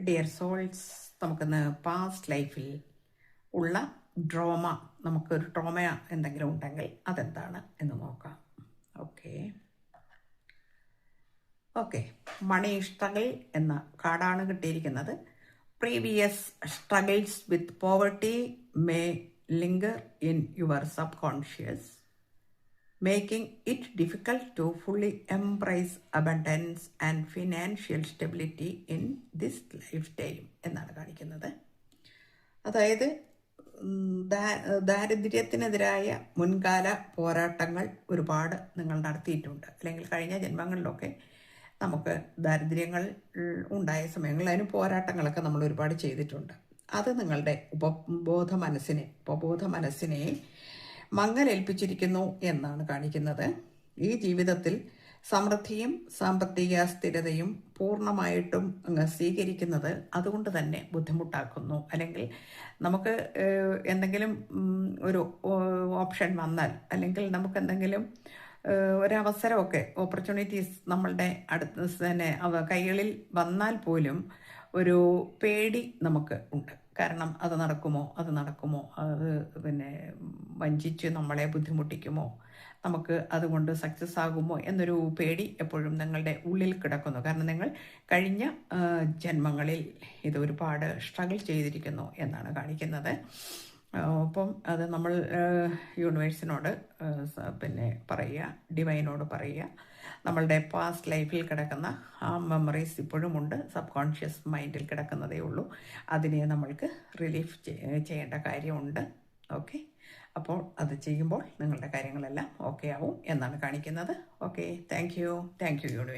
Dear souls, നമുക്കിന്ന് past ലൈഫിൽ ഉള്ള ട്രോമ, നമുക്കൊരു ട്രോമ എന്തെങ്കിലും ഉണ്ടെങ്കിൽ അതെന്താണ് എന്ന് നോക്കാം. ഓക്കെ ഓക്കെ മണി സ്ട്രഗിൾ എന്ന കാർഡാണ് കിട്ടിയിരിക്കുന്നത്. Previous struggles with poverty may linker in your sub conscious, making it difficult to fully embrace abundance and financial stability in this lifetime എന്നാണ് കാണിക്കുന്നത്. അതായത് ദാരിദ്ര്യത്തിനെതിരായ മുൻകാല പോരാട്ടങ്ങൾ ഒരുപാട് നിങ്ങൾ നടത്തിയിട്ടുണ്ട്. അല്ലെങ്കിൽ കഴിഞ്ഞ ജന്മങ്ങളിലൊക്കെ നമുക്ക് ദാരിദ്ര്യങ്ങൾ ഉണ്ടായ സമയങ്ങളിൽ അതിന് പോരാട്ടങ്ങളൊക്കെ നമ്മൾ ഒരുപാട് ചെയ്തിട്ടുണ്ട്. അത് നിങ്ങളുടെ ഉപബോധ മനസ്സിനെ മങ്ങലേൽപ്പിച്ചിരിക്കുന്നു എന്നാണ് കാണിക്കുന്നത്. ഈ ജീവിതത്തിൽ സമൃദ്ധിയും സാമ്പത്തിക സ്ഥിരതയും പൂർണ്ണമായിട്ടും സ്വീകരിക്കുന്നത് അതുകൊണ്ട് തന്നെ ബുദ്ധിമുട്ടാക്കുന്നു. അല്ലെങ്കിൽ നമുക്ക് എന്തെങ്കിലും ഒരു ഓപ്ഷൻ വന്നാൽ, അല്ലെങ്കിൽ നമുക്ക് എന്തെങ്കിലും ഒരവസരമൊക്കെ ഓപ്പർച്യൂണിറ്റീസ് നമ്മളുടെ അടുത്ത് തന്നെ കൈകളിൽ വന്നാൽ പോലും ഒരു പേടി നമുക്ക് ഉണ്ട്. കാരണം അത് നടക്കുമോ, അത് വഞ്ചിച്ച് നമ്മളെ ബുദ്ധിമുട്ടിക്കുമോ, നമുക്ക് അതുകൊണ്ട് സക്സസ് ആകുമോ എന്നൊരു പേടി എപ്പോഴും നിങ്ങളുടെ ഉള്ളിൽ കിടക്കുന്നു. കാരണം നിങ്ങൾ കഴിഞ്ഞ ജന്മങ്ങളിൽ ഇത് ഒരുപാട് സ്ട്രഗിൾ ചെയ്തിരിക്കുന്നു എന്നാണ് കാണിക്കുന്നത്. അപ്പം അത് നമ്മൾ യൂണിവേഴ്സിനോട് പറയുക, ഡിവൈനോട് പറയുക. നമ്മളുടെ പാസ്റ്റ് ലൈഫിൽ കിടക്കുന്ന ആ മെമ്മറീസ് ഇപ്പോഴും ഉണ്ട്, സബ് കോൺഷ്യസ് മൈൻഡിൽ കിടക്കുന്നതേ ഉള്ളൂ. അതിനെ നമ്മൾക്ക് റിലീഫ് ചെയ്യേണ്ട കാര്യമുണ്ട്. ഓക്കെ, അപ്പോൾ അത് ചെയ്യുമ്പോൾ നിങ്ങളുടെ കാര്യങ്ങളെല്ലാം ഓക്കെ ആവും എന്നാണ് കാണിക്കുന്നത്. Okay, thank you universe.